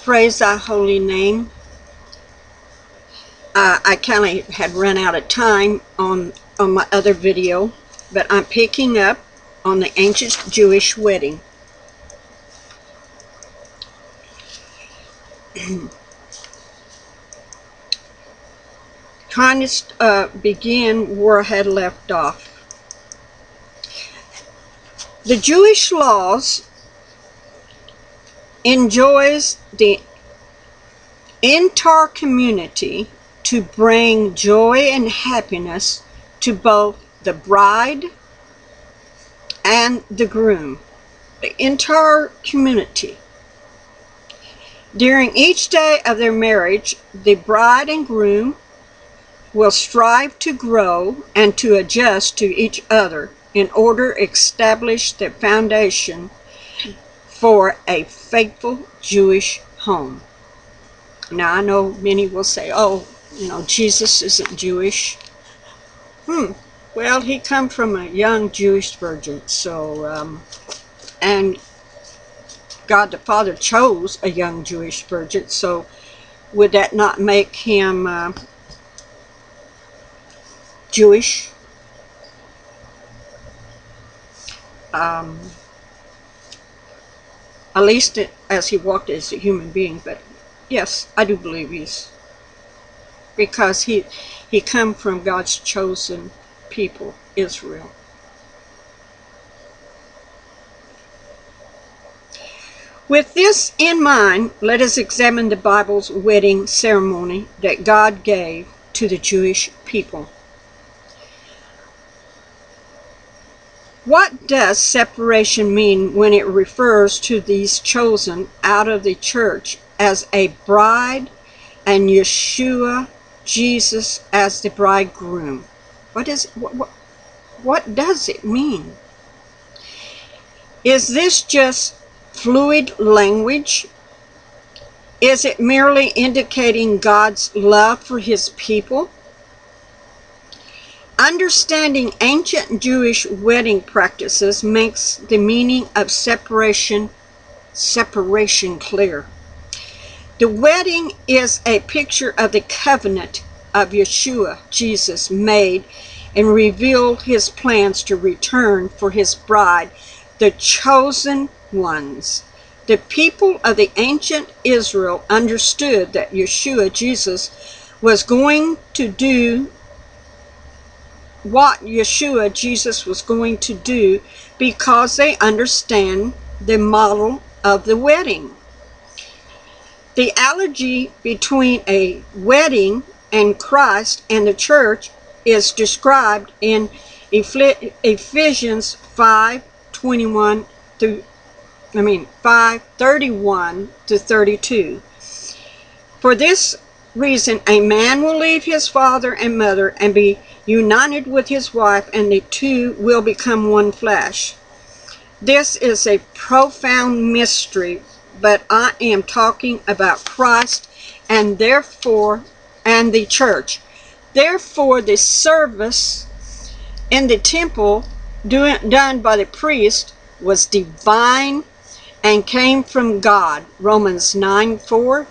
Praise thy holy name. I kind of had run out of time on my other video, but I'm picking up on the ancient Jewish wedding. Trying to begin where I had left off. The Jewish laws enjoins the entire community to bring joy and happiness to both the bride and the groom. The entire community. During each day of their marriage, the bride and groom will strive to grow and to adjust to each other in order to establish the foundation for a faithful Jewish home. Now, I know many will say, oh, Jesus isn't Jewish. Well, he come from a young Jewish virgin, so, and God the Father chose a young Jewish virgin, so would that not make him Jewish? At least as he walked as a human being, but yes, I do believe he's, because he come from God's chosen people, Israel. With this in mind, let us examine the Bible's wedding ceremony that God gave to the Jewish people. What does separation mean when it refers to these chosen out of the church as a bride and Yeshua, Jesus, as the bridegroom? What does it mean? Is this just fluid language? Is it merely indicating God's love for his people? Understanding ancient Jewish wedding practices makes the meaning of separation clear. The wedding is a picture of the covenant of Yeshua, Jesus, made and revealed his plans to return for his bride, the chosen ones. The people of the ancient Israel understood that Yeshua, Jesus, was going to do what Yeshua, Jesus, was going to do because they understand the model of the wedding. The analogy between a wedding and Christ and the church is described in Ephesians 5:31 through 5:31 to 32. For this reason, a man will leave his father and mother and be united with his wife, and the two will become one flesh. This is a profound mystery, but I am talking about Christ and the church. Therefore, the service in the temple done by the priest was divine and came from God. Romans 9:4,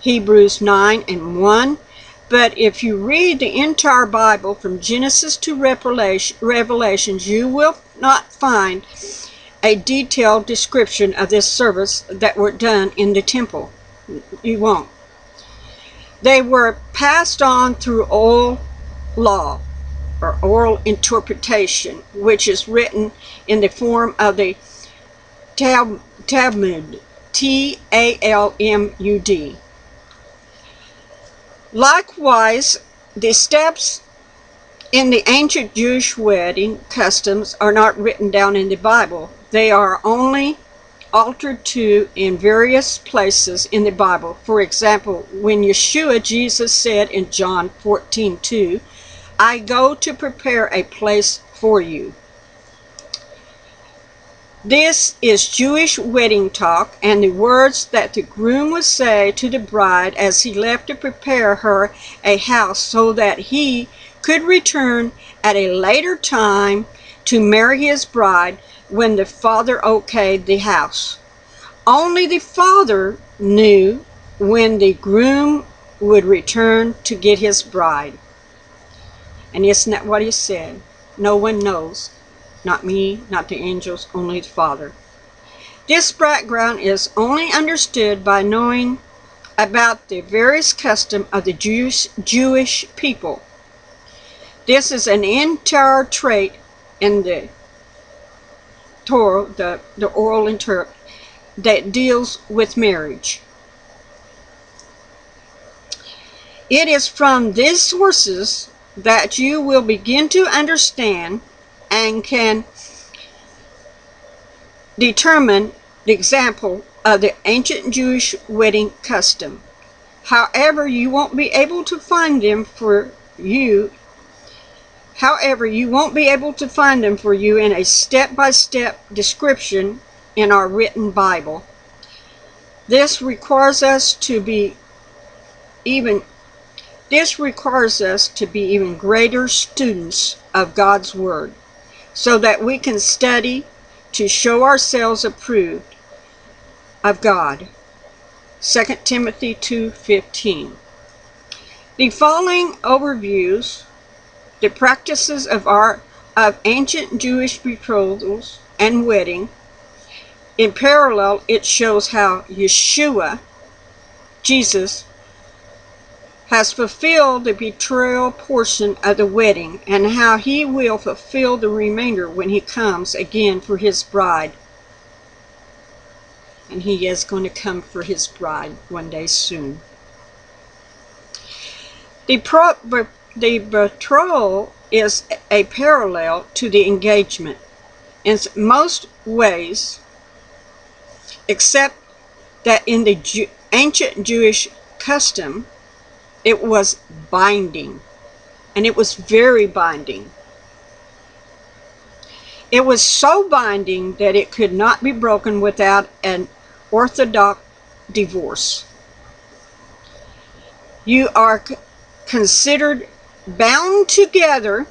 Hebrews 9:1. But if you read the entire Bible from Genesis to Revelations, you will not find a detailed description of this service that were done in the temple. You won't. They were passed on through oral law or oral interpretation, which is written in the form of the Talmud, Talmud. Likewise, the steps in the ancient Jewish wedding customs are not written down in the Bible. They are only altered to in various places in the Bible. For example, when Yeshua, Jesus, said in John 14:2, I go to prepare a place for you. This is Jewish wedding talk, and the words that the groom would say to the bride as he left to prepare her a house so that he could return at a later time to marry his bride when the father okayed the house. Only the father knew when the groom would return to get his bride. And isn't that what he said? No one knows. Not me, not the angels, only the Father. This background is only understood by knowing about the various customs of the Jewish people. This is an entire trait in the Torah, the oral interpretation, that deals with marriage. It is from these sources that you will begin to understand and can determine the example of the ancient Jewish wedding custom. However, you won't be able to find them for you. However, you won't be able to find them for you in a step-by-step description in our written Bible. This requires us to be even greater students of God's Word, so that we can study to show ourselves approved of God. 2 Timothy 2:15. The following overviews the practices of ancient Jewish betrothals and wedding. In parallel, it shows how Yeshua, Jesus, has fulfilled the betrothal portion of the wedding, and how he will fulfill the remainder when he comes again for his bride. And he is going to come for his bride one day soon. The betrothal is a parallel to the engagement in most ways, except that in the ancient Jewish custom, it was binding, and it was very binding. It was so binding that it could not be broken without an orthodox divorce. You are considered bound together,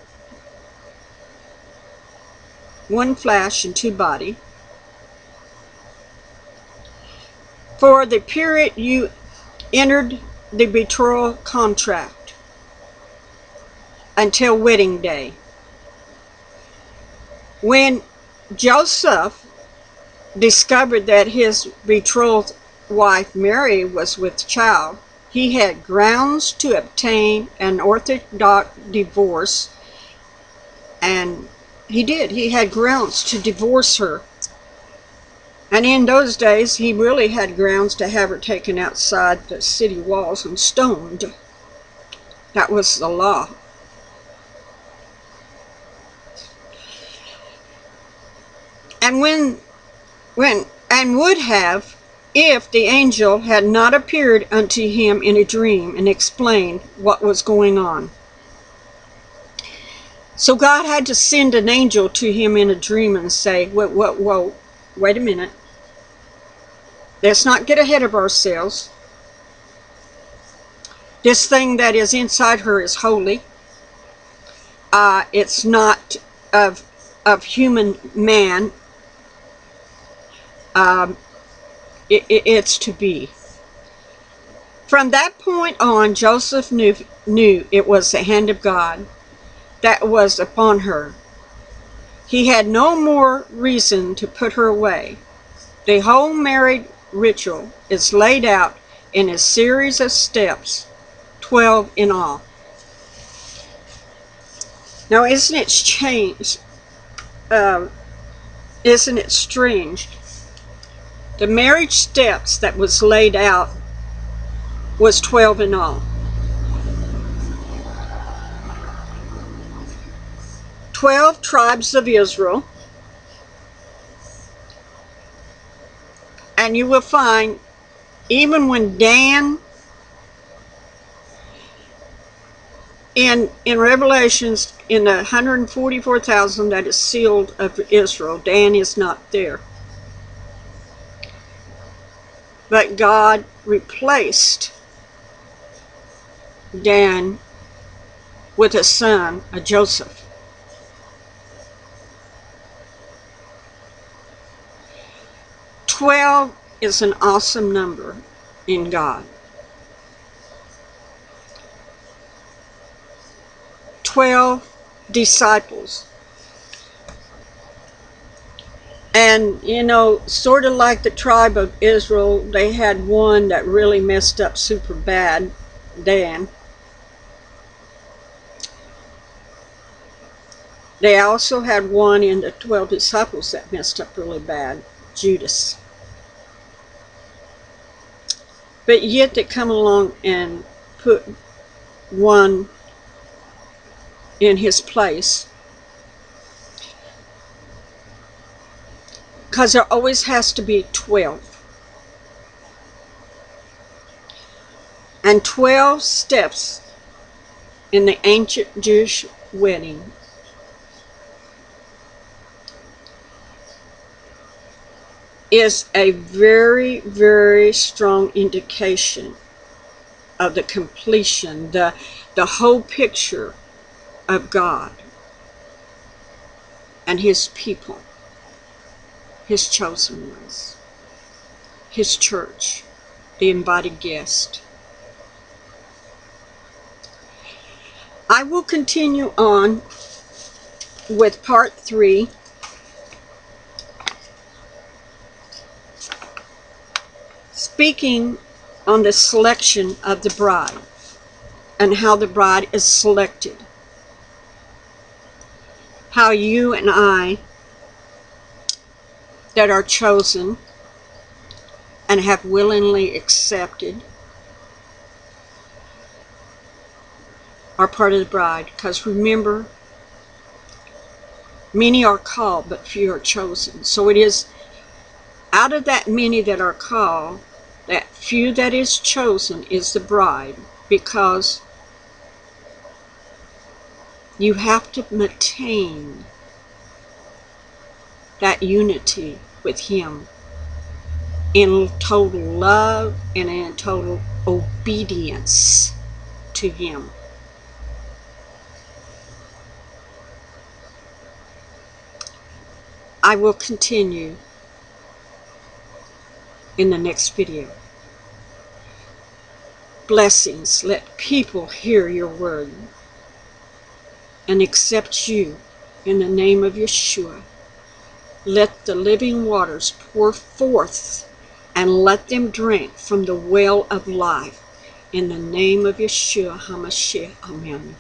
one flesh and two body, for the period you entered the betrothal contract until wedding day. When Joseph discovered that his betrothed wife Mary was with child, he had grounds to obtain an orthodox divorce, and he did. He had grounds to divorce her. And in those days, he really had grounds to have her taken outside the city walls and stoned. That was the law. And would have, if the angel had not appeared unto him in a dream and explained what was going on. So God had to send an angel to him in a dream and say, whoa, wait a minute. Let's not get ahead of ourselves. This thing that is inside her is holy. It's not of human man. It's to be. From that point on, Joseph knew it was the hand of God that was upon her. He had no more reason to put her away. The whole marriage ritual is laid out in a series of steps, 12 in all. Now, isn't it strange? The marriage steps that was laid out was 12 in all. 12 tribes of Israel. And you will find, even when Dan, in Revelations, in the 144,000 that is sealed of Israel, Dan is not there. But God replaced Dan with a son, a Joseph. 12 is an awesome number in God. 12 disciples. And, you know, sort of like the tribe of Israel, they had one that really messed up super bad, Dan. They also had one in the 12 disciples that messed up really bad, Judas. But yet they come along and put one in his place. Because there always has to be 12. And 12 steps in the ancient Jewish wedding is a very, very strong indication of the completion, the whole picture of God and His people, His chosen ones, His church, the invited guest. I will continue on with part 3. Speaking on the selection of the bride and how the bride is selected. How you and I that are chosen and have willingly accepted are part of the bride. Because remember, many are called, but few are chosen. So it is out of that many that are called, that few that is chosen is the bride, because you have to maintain that unity with Him in total love and in total obedience to Him. I will continue in the next video. Blessings. Let people hear your word and accept you in the name of Yeshua. Let the living waters pour forth and let them drink from the well of life in the name of Yeshua HaMashiach. Amen.